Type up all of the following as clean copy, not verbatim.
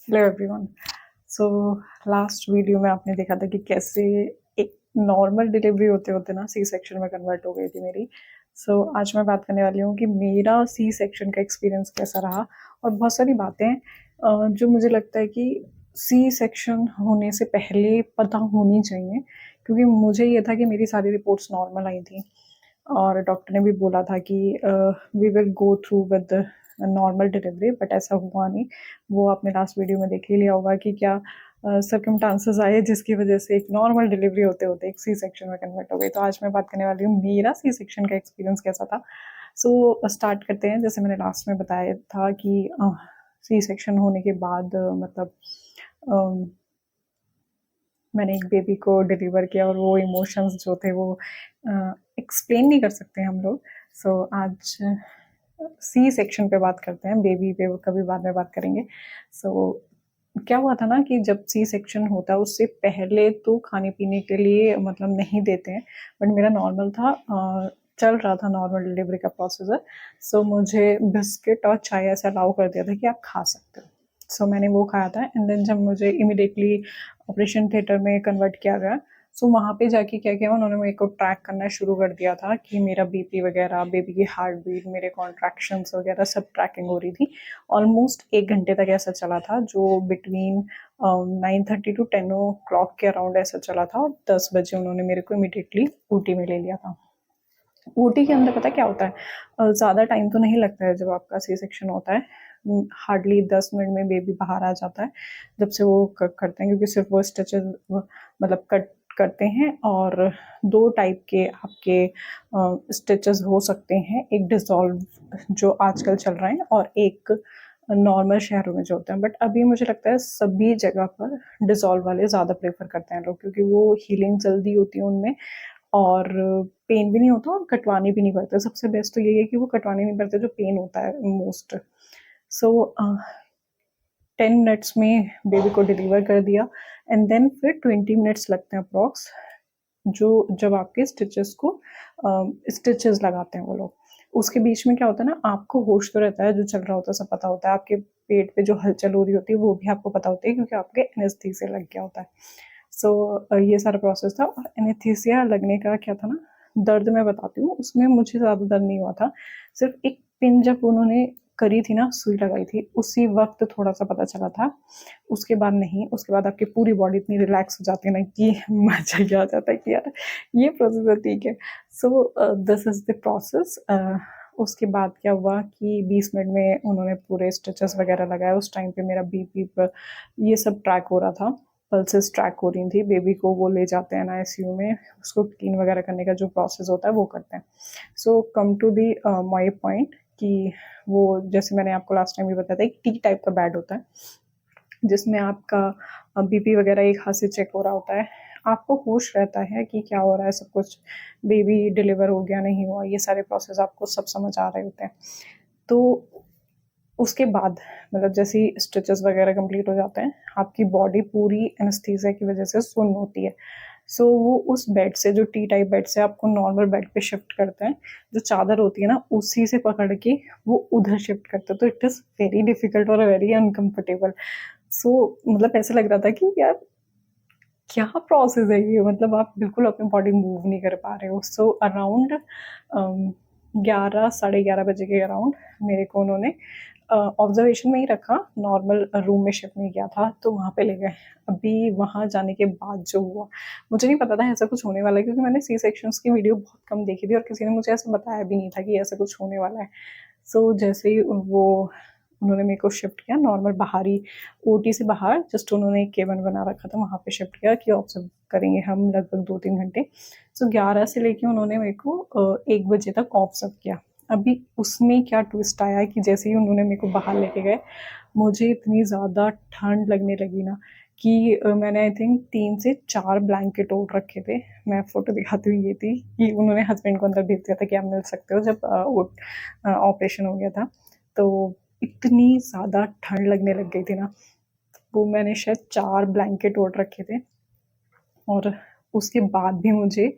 Hello everyone. So last video में आपने देखा था कि कैसे एक नॉर्मल डिलीवरी होते होते ना सी सेक्शन में कन्वर्ट हो गई थी मेरी। आज मैं बात करने वाली हूँ कि मेरा सी सेक्शन का एक्सपीरियंस कैसा रहा, और बहुत सारी बातें जो मुझे लगता है कि सी सेक्शन होने से पहले पता होनी चाहिए, क्योंकि मुझे ये था कि मेरी सारी रिपोर्ट्स नॉर्मल आई थी और डॉक्टर ने भी बोला था कि we will go through with normal delivery, but ऐसा हुआ नहीं। वो आपने लास्ट वीडियो में देख ही लिया होगा कि क्या सर्कमस्टांसेस आए जिसकी वजह से एक नॉर्मल डिलीवरी होते होते एक सी सेक्शन में कन्वर्ट हो गई। तो आज मैं बात करने वाली हूँ मेरा सी सेक्शन का एक्सपीरियंस कैसा था। स्टार्ट करते हैं। जैसे मैंने लास्ट में बताया था कि सी सेक्शन होने के बाद मैंने एक बेबी को डिलीवर किया, और वो इमोशंस जो थे वो एक्सप्लेन नहीं कर सकते हम लोग। आज सी सेक्शन पे बात करते हैं, बेबी पे कभी बाद में बात करेंगे। क्या हुआ था ना कि जब सी सेक्शन होता है उससे पहले तो खाने पीने के लिए मतलब नहीं देते हैं, बट मेरा नॉर्मल था, चल रहा था नॉर्मल डिलीवरी का प्रोसीजर। मुझे बिस्किट और चाय ऐसा अलाउ कर दिया था कि आप खा सकते हो। मैंने वो खाया था, एंड देन जब मुझे इमिडिएटली ऑपरेशन थिएटर में कन्वर्ट किया गया, वहाँ पे जाके क्या किया, उन्होंने मेरे को ट्रैक करना शुरू कर दिया था कि मेरा बीपी वगैरह, बेबी की हार्ट बीट, मेरे कॉन्ट्रैक्शंस वगैरह सब ट्रैकिंग हो रही थी। ऑलमोस्ट 1 घंटे तक ऐसा चला था, जो बिटवीन 9:30 to 10 o'clock के अराउंड ऐसा चला था, और 10 बजे उन्होंने मेरे को इमिडिएटली ऊटी में ले लिया था। ऊटी के अंदर पता क्या होता है, ज़्यादा टाइम तो नहीं लगता है जब आपका सी सेक्शन होता है। हार्डली 10 मिनट में बेबी बाहर आ जाता है जब से वो करते हैं, क्योंकि सिर्फ वो स्टिचेस मतलब कट करते हैं, और 2 टाइप के आपके स्टिचेस हो सकते हैं, एक डिसॉल्व जो आजकल चल रहे हैं, और एक नॉर्मल शहरों में जो होते हैं। बट अभी मुझे लगता है सभी जगह पर डिसॉल्व वाले ज़्यादा प्रेफर करते हैं लोग, क्योंकि वो हीलिंग जल्दी होती है उनमें, और पेन भी नहीं होता, और कटवाने भी नहीं पड़ते। सबसे बेस्ट तो यही है कि वो कटवाने नहीं पड़ते जो पेन होता है मोस्ट। सो 10 मिनट्स में बेबी को डिलीवर कर दिया, एंड देन फिर 20 मिनट्स लगते हैं अप्रॉक्स, जो जब आपके स्टिचेस को स्टिचेस लगाते हैं वो लोग। उसके बीच में क्या होता है ना, आपको होश तो रहता है, जो चल रहा होता है सब पता होता है, आपके पेट पे जो हलचल हो रही होती है वो भी आपको पता होती है, क्योंकि आपके एनेस्थीसिया लग गया होता है। ये सारा प्रोसेस था। और एनेस्थीसिया लगने का क्या था ना, दर्द मैं बताती हूँ, उसमें मुझे ज़्यादा दर्द नहीं हुआ था। सिर्फ एक पिन जब उन्होंने करी थी ना, सुई लगाई थी, उसी वक्त थोड़ा सा पता चला था। उसके बाद नहीं, उसके बाद आपकी पूरी बॉडी इतनी रिलैक्स हो जाती है ना कि मजा ही आ जाता है कि यार ये प्रोसेस ठीक है। This is the process. उसके बाद क्या हुआ कि 20 मिनट में उन्होंने पूरे स्टिचेस वगैरह लगाए। उस टाइम पे मेरा बीपी ये सब ट्रैक हो रहा था, पल्सेस ट्रैक हो रही थी। बेबी को वो ले जाते हैं ना आईसीयू में, उसको क्लीन वगैरह करने का जो प्रोसेस होता है वो करते हैं। Come to the my point कि वो, जैसे मैंने आपको लास्ट टाइम भी बताया था, एक टी टाइप का बेड होता है जिसमें आपका बीपी वगैरह एक हाथ से चेक हो रहा होता है। आपको होश रहता है कि क्या हो रहा है, सब कुछ, बेबी डिलीवर हो गया नहीं हुआ, ये सारे प्रोसेस आपको सब समझ आ रहे होते हैं। तो उसके बाद मतलब जैसे ही स्टिचेस वगैरह कंप्लीट हो जाते हैं, आपकी बॉडी पूरी एनेस्थीसिया की वजह से सुन्न होती है। वो उस बेड से, जो टी टाइप बेड से, आपको नॉर्मल बेड पे शिफ्ट करते हैं। जो चादर होती है ना, उसी से पकड़ के वो उधर शिफ्ट करते हैं। तो इट इज़ वेरी डिफिकल्ट और वेरी अनकम्फर्टेबल। मतलब ऐसा लग रहा था कि यार क्या प्रोसेस है ये, मतलब आप बिल्कुल अपनी बॉडी मूव नहीं कर पा रहे हो। अराउंड 11 साढ़े 11 बजे के अराउंड मेरे को उन्होंने ऑब्जर्वेशन में ही रखा, नॉर्मल रूम में शिफ्ट नहीं किया था, तो वहाँ पे ले गए। अभी वहाँ जाने के बाद जो हुआ, मुझे नहीं पता था ऐसा कुछ होने वाला है, क्योंकि मैंने सी सेक्शंस की वीडियो बहुत कम देखी थी, और किसी ने मुझे ऐसा बताया भी नहीं था कि ऐसा कुछ होने वाला है। जैसे ही वो उन्होंने मेरे को शिफ्ट किया नॉर्मल बाहरी ओटी से बाहर, जस्ट उन्होंने एक केबिन बना रखा था, वहाँ पे शिफ्ट किया कि ऑब्जर्व करेंगे हम लगभग 2-3 घंटे। 11 से लेके उन्होंने मेरे को 1 बजे तक ऑब्जर्व किया। अभी उसमें क्या ट्विस्ट आया कि जैसे ही उन्होंने मेरे को बाहर लेके गए, मुझे इतनी ज़्यादा ठंड लगने लगी ना कि मैंने आई थिंक 3 से 4 ब्लैंकेट ओढ़ रखे थे। मैं फ़ोटो दिखाती हुई ये थी कि उन्होंने हस्बैंड को अंदर भेज दिया था कि आप मिल सकते हो, जब ऑपरेशन हो गया था। तो इतनी ज़्यादा ठंड लगने लग गई थी ना, वो मैंने शायद 4 ब्लैंकेट ओढ़ रखे थे, और उसके बाद भी मुझे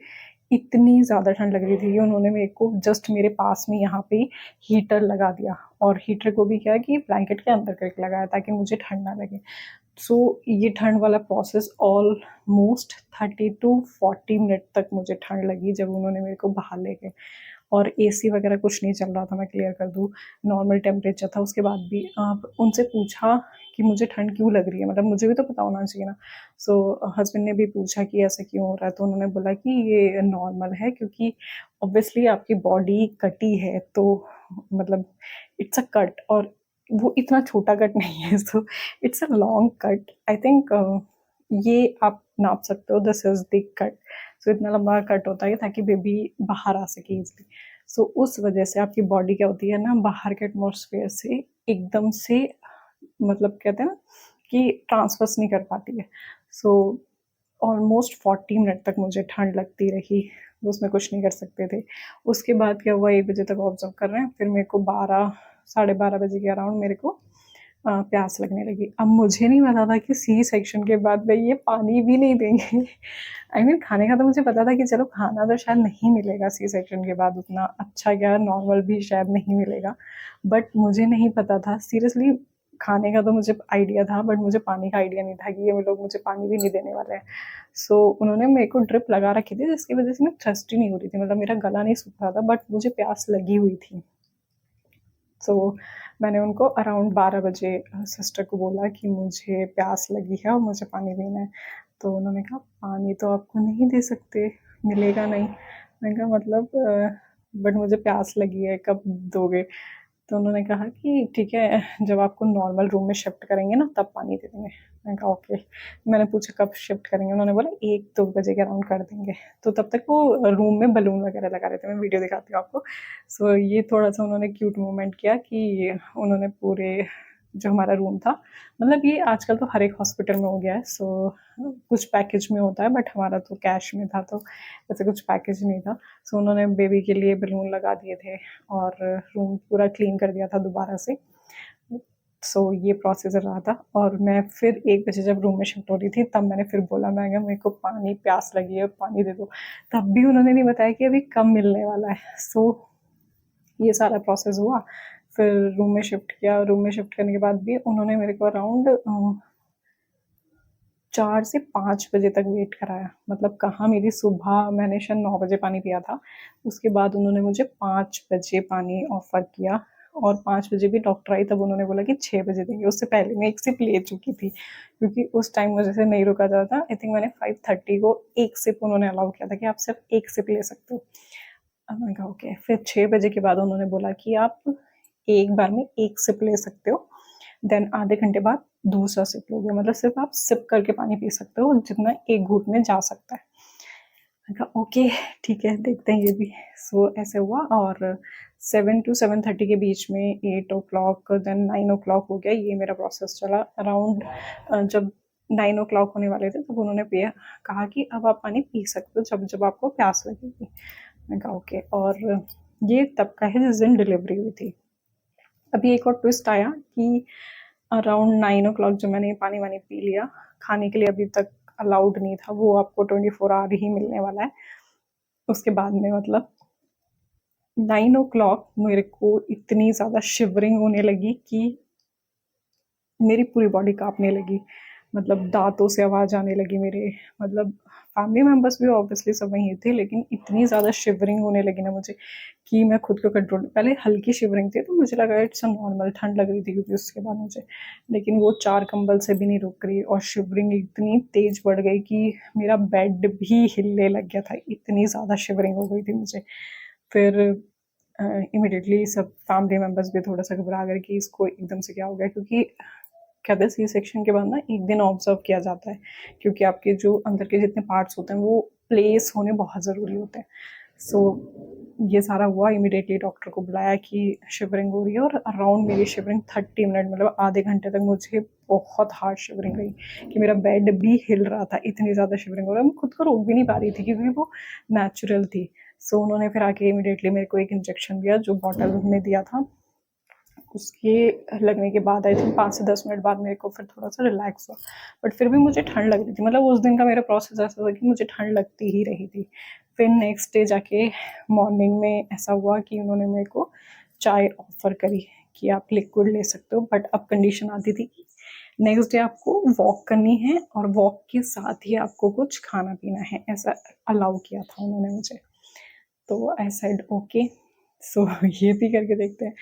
इतनी ज़्यादा ठंड लग रही थी कि उन्होंने मेरे को जस्ट मेरे पास में यहाँ पे हीटर लगा दिया, और हीटर को भी क्या कि ब्लैंकेट के अंदर करके लगाया ताकि मुझे ठंड ना लगे। सो ये ठंड वाला प्रोसेस ऑलमोस्ट 30 to 40 मिनट तक मुझे ठंड लगी जब उन्होंने मेरे को बाहर ले गए। और एसी वगैरह कुछ नहीं चल रहा था, मैं क्लियर कर दूँ, नॉर्मल टेम्परेचर था। उसके बाद भी उनसे पूछा कि मुझे ठंड क्यों लग रही है, मतलब मुझे भी तो पता होना चाहिए ना। सो हस्बैंड ने भी पूछा कि ऐसा क्यों हो रहा है, तो उन्होंने बोला कि ये नॉर्मल है क्योंकि ऑब्वियसली आपकी बॉडी कटी है, तो मतलब इट्स अ कट, और वो इतना छोटा कट नहीं है, so it's a long cut. I think ये आप नाप सकते हो, दिस इज द कट। सो इतना लंबा कट होता है ताकि बेबी बाहर आ सके इजली। सो उस वजह से आपकी बॉडी क्या होती है ना, बाहर के एटमोसफेयर से एकदम से, मतलब कहते हैं ना कि ट्रांसफर्स नहीं कर पाती है। सो ऑलमोस्ट 40 मिनट तक मुझे ठंड लगती रही, उसमें कुछ नहीं कर सकते थे। उसके बाद क्या हुआ, 1 बजे तक ऑब्जर्व कर रहे हैं, फिर मेरे को 12 साढ़े 12 बजे के अराउंड मेरे को प्यास लगने लगी। अब मुझे नहीं पता था कि सी सेक्शन के बाद भाई ये पानी भी नहीं देंगे। आई मीन खाने का तो मुझे पता था कि चलो खाना तो शायद नहीं मिलेगा सी सेक्शन के बाद उतना अच्छा, क्या नॉर्मल भी शायद नहीं मिलेगा, बट मुझे नहीं पता था सीरियसली। खाने का तो मुझे आइडिया था, बट मुझे पानी का आइडिया नहीं था कि ये लोग मुझे पानी भी नहीं देने वाले हैं। सो उन्होंने मेरे को ड्रिप लगा रखी थी जिसकी वजह से मैं थ्रस्टी नहीं हो रही थी, मतलब मेरा गला नहीं सूख रहा था, बट मुझे प्यास लगी हुई थी। सो मैंने उनको अराउंड 12 बजे सिस्टर को बोला कि मुझे प्यास लगी है और मुझे पानी पीना है। तो उन्होंने कहा पानी तो आपको नहीं दे सकते, मिलेगा नहीं। मैंने कहा मतलब बट मुझे प्यास लगी है, कब दोगे? तो उन्होंने कहा कि ठीक है, जब आपको नॉर्मल रूम में शिफ्ट करेंगे ना तब पानी दे देंगे। मैंने कहा ओके। मैंने पूछा कब शिफ्ट करेंगे, उन्होंने बोला 1-2 बजे के अराउंड कर देंगे। तो तब तक वो रूम में बलून वगैरह लगा रहे थे, मैं वीडियो दिखाती हूँ आपको। सो ये थोड़ा सा उन्होंने क्यूट मोमेंट किया कि उन्होंने पूरे जो हमारा रूम था, मतलब ये आजकल तो हर एक हॉस्पिटल में हो गया है, सो कुछ पैकेज में होता है, बट हमारा तो कैश में था, तो ऐसे कुछ पैकेज नहीं था। सो उन्होंने बेबी के लिए बलून लगा दिए थे और रूम पूरा क्लीन कर दिया था दोबारा से। सो ये प्रोसीजर रहा था, और मैं फिर 1 बजे जब रूम में शिफ्ट हो रही थी तब मैंने फिर बोला, मैं क्या मेरे को पानी प्यास लगी है, पानी दे दो। तब भी उन्होंने नहीं बताया कि अभी कब मिलने वाला है। सो ये सारा प्रोसेस हुआ, फिर रूम में शिफ्ट किया। रूम में शिफ्ट करने के बाद भी उन्होंने मेरे को अराउंड 4 से 5 बजे तक वेट कराया। मतलब कहाँ, मेरी सुबह मैंने शायद 9 बजे पानी पिया था, उसके बाद उन्होंने मुझे 5 बजे पानी ऑफर किया, और 5 बजे भी डॉक्टर आई तब उन्होंने बोला कि 6 बजे देंगे। उससे पहले मैं एक सिप ले चुकी थी क्योंकि उस टाइम मुझे से नहीं रुका जाता था। आई थिंक मैंने 5:30 को एक सिप उन्होंने अलाउ किया था कि आप सिर्फ एक सिप ले सकते हो। अब मैंने कहा ओके। फिर 6 बजे के बाद उन्होंने बोला कि आप एक बार में एक सिप ले सकते हो, देन आधे घंटे बाद दूसरा सिप लोगे, मतलब सिर्फ आप सिप करके पानी पी सकते हो जितना एक घूंट में जा सकता है। मैंने कहा ओके ठीक है, देखते हैं ये भी। सो ऐसे हुआ, और 7 to 7:30 के बीच में 8 o'clock, देन 9 o'clock हो गया। ये मेरा प्रोसेस चला अराउंड। जब 9 o'clock होने वाले थे तब उन्होंने कहा कि अब आप पानी पी सकते हो जब जब आपको प्यास लगेगी। मैंने कहा ओके। और ये तब का है जिस दिन डिलीवरी हुई थी। अभी एक और ट्विस्ट आया कि अराउंड 9 o'clock जब मैंने पानी वानी पी लिया, खाने के लिए अभी तक अलाउड नहीं था, वो आपको 24 आवर ही मिलने वाला है। उसके बाद में मतलब 9 o'clock मेरे को इतनी ज़्यादा शिवरिंग होने लगी कि मेरी पूरी बॉडी कांपने लगी, मतलब दांतों से आवाज़ आने लगी मेरे। मतलब फैमिली मेम्बर्स भी ऑब्वियसली सब वहीं थे, लेकिन इतनी ज़्यादा शिवरिंग होने लगी ना मुझे कि मैं खुद को कंट्रोल, पहले हल्की शिवरिंग थी तो मुझे लगा इट्स अ नॉर्मल, ठंड लग रही थी क्योंकि उसके बाद मुझे, लेकिन वो 4 कंबल से भी नहीं रुक रही, और शिवरिंग इतनी तेज बढ़ गई कि मेरा बेड भी हिलने लग गया था, इतनी ज़्यादा शिवरिंग हो गई थी मुझे। फिर इमिडिएटली सब फैमिली मेम्बर्स भी थोड़ा सा घबरा गए कि इसको एकदम से क्या हो गया, क्योंकि कहते हैं सी सेक्शन के बाद ना एक दिन ऑब्जर्व किया जाता है, क्योंकि आपके जो अंदर के जितने पार्ट्स होते हैं वो प्लेस होने बहुत ज़रूरी होते हैं। सो ये सारा हुआ, इमिडिएटली डॉक्टर को बुलाया कि शिवरिंग हो रही है, और अराउंड मेरी शिवरिंग 30 मिनट, मतलब आधे घंटे तक मुझे बहुत हार्ड शिवरिंग रही कि मेरा बेड भी हिल रहा था, इतनी ज़्यादा शिवरिंग हो रहा है, मैं खुद को रोक भी नहीं पा रही थी क्योंकि वो नेचुरल थी। सो उन्होंने फिर आके इमिडिएटली मेरे को एक इंजेक्शन दिया जो बॉटल में दिया था। उसके लगने के बाद आई थिंक 5 से 10 मिनट बाद मेरे को फिर थोड़ा सा रिलैक्स हुआ, बट फिर भी मुझे ठंड लग रही थी। मतलब उस दिन का मेरा प्रोसेस ऐसा था कि मुझे ठंड लगती ही रही थी। फिर नेक्स्ट डे जाके मॉर्निंग में ऐसा हुआ कि उन्होंने मेरे को चाय ऑफ़र करी कि आप लिक्विड ले सकते हो, बट अब कंडीशन आती थी कि नेक्स्ट डे आपको वॉक करनी है और वॉक के साथ ही आपको कुछ खाना पीना है, ऐसा अलाउ किया था उन्होंने मुझे। तो आई सेड ओके, सो ये भी करके देखते हैं।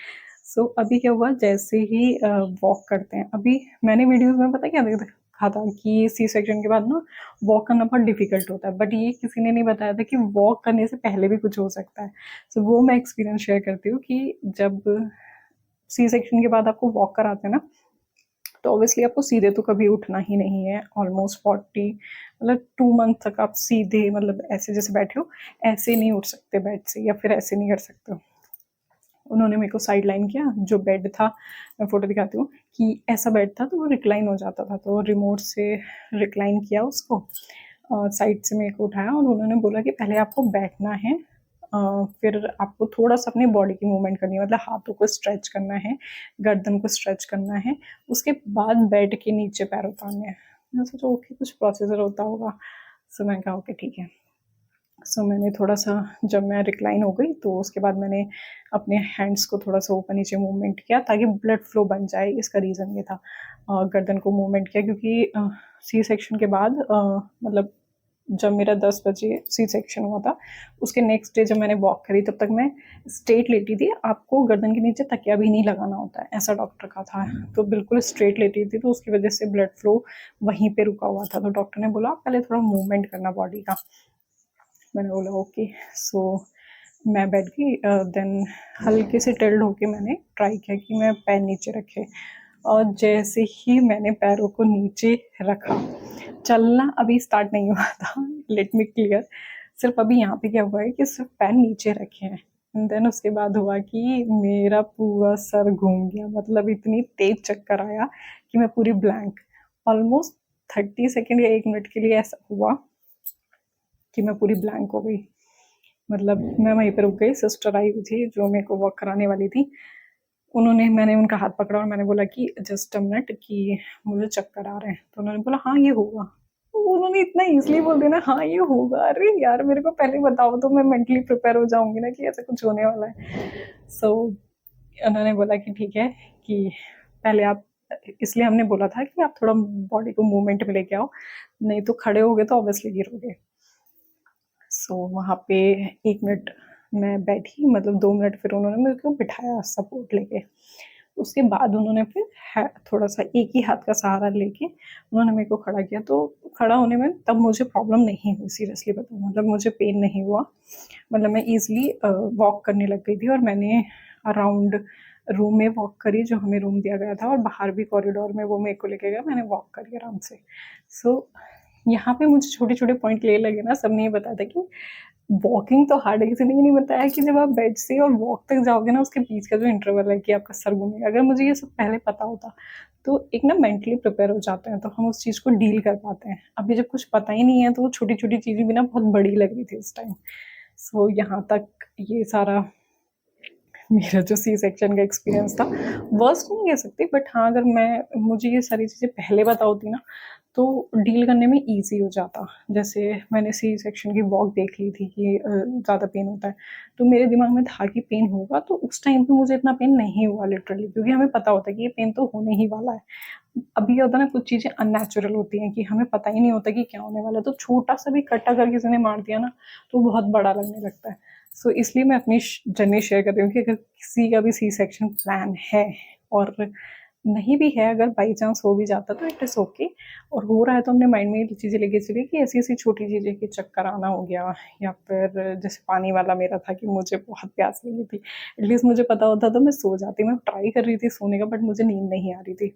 सो अभी क्या हुआ, जैसे ही वॉक करते हैं, अभी मैंने वीडियोज़ में पता क्या देखा था कि सी सेक्शन के बाद ना वॉक करना बहुत डिफ़िकल्ट होता है, बट ये किसी ने नहीं बताया था कि वॉक करने से पहले भी कुछ हो सकता है। सो वो मैं एक्सपीरियंस शेयर करती हूँ कि जब सी सेक्शन के बाद आपको वॉक कराते हैं ना, तो ऑब्वियसली आपको सीधे तो कभी उठना ही नहीं है, ऑलमोस्ट 40 मतलब 2 मंथ तक आप सीधे मतलब ऐसे जैसे बैठे हो ऐसे नहीं उठ सकते बेड से, या फिर ऐसे नहीं कर सकते हो। उन्होंने मेरे को साइड लाइन किया, जो बेड था मैं फ़ोटो दिखाती हूँ कि ऐसा बेड था तो वो रिक्लाइन हो जाता था, तो रिमोट से रिक्लाइन किया उसको, साइड से मेरे को उठाया और उन्होंने बोला कि पहले आपको बैठना है, फिर आपको थोड़ा-सा अपनी बॉडी की मूवमेंट करनी है, मतलब हाथों को स्ट्रेच करना है, गर्दन को स्ट्रेच करना है, उसके बाद बेड के नीचे पैर उतारने हैं। मैंने सोचा ओके कुछ प्रोसीजर होता होगा, सो मैंने कहा ओके ठीक है। सो मैंने थोड़ा-सा, जब मैं रिक्लाइन हो गई तो उसके बाद मैंने अपने हैंड्स को थोड़ा-सा ऊपर-नीचे मूवमेंट किया ताकि ब्लड फ्लो बन जाए, इसका रीज़न ये था। गर्दन को मूवमेंट किया क्योंकि सी सेक्शन के बाद मतलब जब मेरा 10 बजे सी सेक्शन हुआ था, उसके नेक्स्ट डे जब मैंने वॉक करी तब तक मैं स्ट्रेट लेटी थी। आपको गर्दन के नीचे तकिया भी नहीं लगाना होता है, ऐसा डॉक्टर का था। तो बिल्कुल स्ट्रेट लेटी थी, तो उसकी वजह से ब्लड फ्लो वहीं पे रुका हुआ था। तो डॉक्टर ने बोला पहले थोड़ा मूवमेंट करना बॉडी का। मैंने बोला ओके, सो मैं बैठ गई। देन हल्के से टिल्ड होके मैंने ट्राई किया कि मैं पैर नीचे रखे, और जैसे ही मैंने पैरों को नीचे रखा, चलना अभी स्टार्ट नहीं हुआ था, लेट मी क्लियर, सिर्फ अभी यहाँ पे क्या हुआ है कि सिर्फ पैर नीचे रखे हैं, देन उसके बाद हुआ कि मेरा पूरा सर घूम गया, मतलब इतनी तेज चक्कर आया कि मैं पूरी ब्लैंक, ऑलमोस्ट 30 सेकेंड या 1 मिनट के लिए ऐसा हुआ कि मैं पूरी ब्लैंक हो गई। मतलब मैं वहीं पे रुक गई, सिस्टर आई हुई थी जो मेरे को वॉक कराने वाली थी, मैंने उनका हाथ पकड़ा और मैंने बोला कि जस्ट अ मिनट कि मुझे चक्कर आ रहे हैं, तो उन्होंने बोला हाँ ये होगा। तो उन्होंने इतना ईजिली बोल दिया ना हाँ ये होगा, अरे यार मेरे को पहले बताओ तो मैं मेंटली प्रिपेयर हो जाऊंगी ना कि ऐसा कुछ होने वाला है। सो उन्होंने बोला कि ठीक है, कि पहले आप, इसलिए हमने बोला था कि आप थोड़ा बॉडी को मूवमेंट में लेके आओ, नहीं तो खड़े हो गए तो ऑब्वियसली गिरोगे। सो वहाँ पे 1 मिनट मैं बैठी, मतलब 2 मिनट फिर उन्होंने मेरे को बिठाया सपोर्ट लेके। उसके बाद उन्होंने फिर थोड़ा सा एक ही हाथ का सहारा लेके उन्होंने मेरे को खड़ा किया, तो खड़ा होने में तब मुझे प्रॉब्लम नहीं हुई, सीरियसली बताऊँ, मतलब मुझे पेन नहीं हुआ, मतलब मैं ईजिली वॉक करने लग गई थी, और मैंने अराउंड रूम में वॉक करी, जो हमें रूम दिया गया था, और बाहर भी कॉरिडोर में वो मेरे को लेके गया, मैंने वॉक करी आराम से। सो यहाँ पे मुझे छोटे-छोटे पॉइंट क्लियर लगे ना, सबने ये बताया था कि वॉकिंग तो हार्ड है, किसी ने ये नहीं बताया कि जब आप बेड से और वॉक तक जाओगे ना, उसके बीच का जो इंटरवल है कि आपका सर घूमेगा, अगर मुझे ये सब पहले पता होता, तो एक ना मेंटली प्रिपेयर हो जाते हैं, तो हम उस चीज़ को डील कर पाते हैं। अभी जब कुछ पता ही नहीं है, तो वो छोटी-छोटी चीज़ें भी ना बहुत बड़ी लग रही थी उस टाइम। सो यहाँ तक ये सारा मेरा जो सी सेक्शन का एक्सपीरियंस था, वर्स्ट नहीं कह सकती, बट हाँ, अगर मुझे ये सारी चीज़ें पहले पता होती ना, तो डील करने में ईज़ी हो जाता। जैसे मैंने सी सेक्शन की वॉक देख ली थी कि ज़्यादा पेन होता है, तो मेरे दिमाग में था कि पेन होगा, तो उस टाइम पे मुझे इतना पेन नहीं हुआ लिटरली, क्योंकि हमें पता होता है कि ये पेन तो होने ही वाला है। अभी क्या होता है ना, कुछ चीज़ें अननेचुरल होती हैं कि हमें पता ही नहीं होता कि क्या होने वाला है, तो छोटा-सा भी कट अगर किसी ने मार दिया ना, तो बहुत बड़ा लगने लगता है। सो इसलिए मैं अपनी जर्नी शेयर कर रही हूँ कि अगर किसी का भी सी सेक्शन प्लान है, और नहीं भी है, अगर बाई चांस हो भी जाता तो इट इज़ ओके, और हो रहा है तो अपने माइंड में ये चीज़ें लेके चलिए कि ऐसी-ऐसी छोटी चीज़ें कि चक्कर आना हो गया, या फिर जैसे पानी वाला मेरा था कि मुझे बहुत प्यास लगी थी, एटलीस्ट मुझे पता होता तो मैं सो जाती। मैं ट्राई कर रही थी सोने का, बट मुझे नींद नहीं आ रही थी,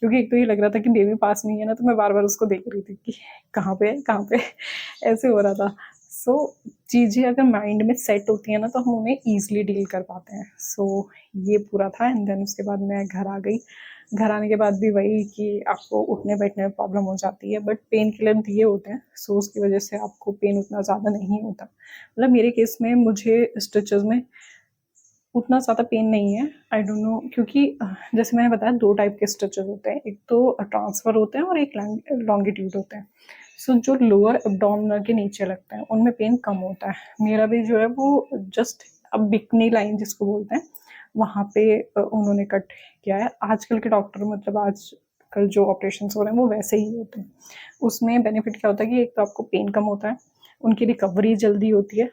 क्योंकि एक तो ये लग रहा था कि बेबी पास में ही है ना, तो मैं बार-बार उसको देख रही थी कि कहाँ पे है, कहाँ पे है? ऐसे हो रहा था। सो चीज़ें अगर माइंड में सेट होती हैं ना, तो हम उन्हें ईज़िली डील कर पाते हैं। सो ये पूरा था, एंड देन उसके बाद मैं घर आ गई। घर आने के बाद भी वही कि आपको उठने-बैठने में प्रॉब्लम हो जाती है, बट पेन किलर दिए होते हैं, सो उसकी वजह से आपको पेन उतना ज़्यादा नहीं होता। मतलब मेरे केस में मुझे स्टिचेज़ में उतना ज़्यादा पेन नहीं है, आई डोंट नो, क्योंकि जैसे मैंने बताया 2 टाइप के स्टिचेज़ होते हैं, एक तो ट्रांसफ़र होते हैं और एक लॉन्गिट्यूड होते हैं। सो जो लोअर एब्डोमिनल के नीचे लगता है उनमें पेन कम होता है। मेरा भी जो है वो जस्ट अब बिकनी लाइन जिसको बोलते हैं वहाँ पे उन्होंने कट किया है। आजकल के डॉक्टर मतलब आजकल जो ऑपरेशन हो रहे हैं वो वैसे ही होते हैं। उसमें बेनिफिट क्या होता है कि एक तो आपको पेन कम होता है, उनकी रिकवरी जल्दी होती है।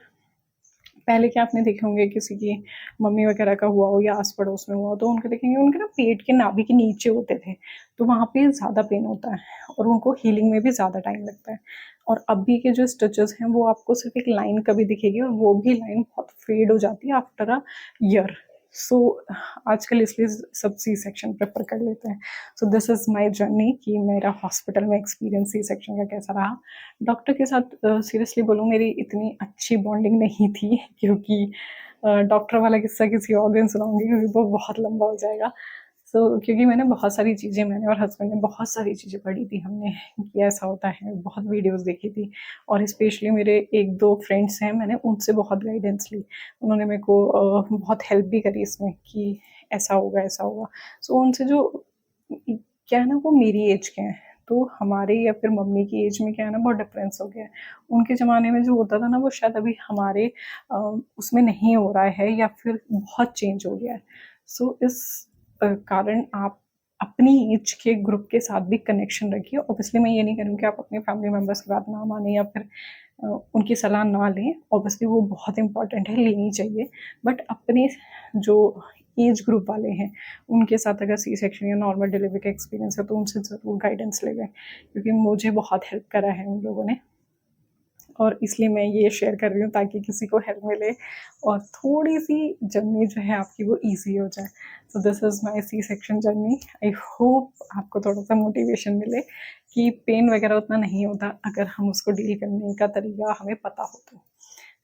पहले क्या आपने देखे होंगे किसी की मम्मी वगैरह का हुआ हो या आस पड़ोस में हुआ हो तो उनके देखेंगे उनके ना पेट के नाभि के नीचे होते थे, तो वहाँ पे ज़्यादा पेन होता है और उनको हीलिंग में भी ज़्यादा टाइम लगता है। और अभी के जो स्टिचेस हैं वो आपको सिर्फ एक लाइन कभी दिखेगी और वो भी लाइन बहुत फेड हो जाती है आफ्टर अ ईयर। सो आजकल इसलिए सब सी सेक्शन प्रेफर कर लेते हैं। सो दिस इज़ माई जर्नी कि मेरा हॉस्पिटल में एक्सपीरियंस सी सेक्शन का कैसा रहा। डॉक्टर के साथ सीरियसली बोलूँ मेरी इतनी अच्छी बॉन्डिंग नहीं थी क्योंकि डॉक्टर वाला किस्सा किसी और दिन सुनाऊंगी क्योंकि वो बहुत लंबा हो जाएगा। सो क्योंकि मैंने बहुत सारी चीज़ें, मैंने और हस्बैंड ने बहुत सारी चीज़ें पढ़ी थी हमने कि ऐसा होता है, बहुत वीडियोस देखी थी और स्पेशली मेरे एक दो फ्रेंड्स हैं, मैंने उनसे बहुत गाइडेंस ली। उन्होंने मेरे को बहुत हेल्प भी करी इसमें कि ऐसा होगा ऐसा होगा। सो उनसे जो क्या है ना वो मेरी एज के हैं, तो हमारे या फिर मम्मी की एज में क्या है ना बहुत डिफरेंस हो गया है। उनके ज़माने में जो होता था ना वो शायद अभी हमारे उसमें नहीं हो रहा है या फिर बहुत चेंज हो गया है। सो इस कारण आप अपनी एज के ग्रुप के साथ भी कनेक्शन रखिए। ऑब्वियसली मैं ये नहीं करूँगी कि आप अपने फैमिली मेम्बर्स की बात ना मानें या फिर उनकी सलाह ना लें। ऑब्वियसली वो बहुत इंपॉर्टेंट है, लेनी चाहिए। बट अपने जो एज ग्रुप वाले हैं उनके साथ अगर सी सेक्शन या नॉर्मल डिलीवरी का एक्सपीरियंस है तो उनसे ज़रूर गाइडेंस ले लें, क्योंकि मुझे बहुत हेल्प करा है उन लोगों ने और इसलिए मैं ये शेयर कर रही हूँ ताकि किसी को हेल्प मिले और थोड़ी सी जर्नी जो है आपकी वो ईजी हो जाए। So this is my C section journey. I hope आपको थोड़ा सा मोटिवेशन मिले कि पेन वगैरह उतना नहीं होता अगर हम उसको डील करने का तरीका हमें पता हो तो।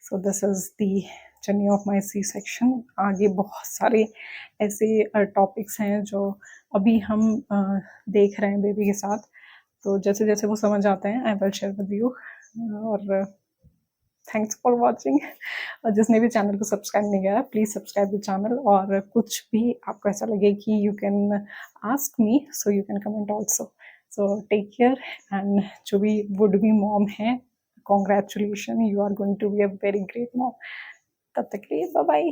So this is the journey of my C section. आगे बहुत सारे ऐसे टॉपिक्स हैं जो अभी हम देख रहे हैं बेबी के साथ, तो जैसे जैसे वो समझ आते हैं I will share with you. और थैंक्स फॉर वॉचिंग। और जिसने भी चैनल को सब्सक्राइब नहीं किया प्लीज़ सब्सक्राइब द चैनल। और कुछ भी आपको ऐसा लगे कि you can ask me, so you can comment also. So take care and जो भी वुड बी मॉम है, congratulation, you are going to be a very great mom. तब तक के लिए बाय बाय।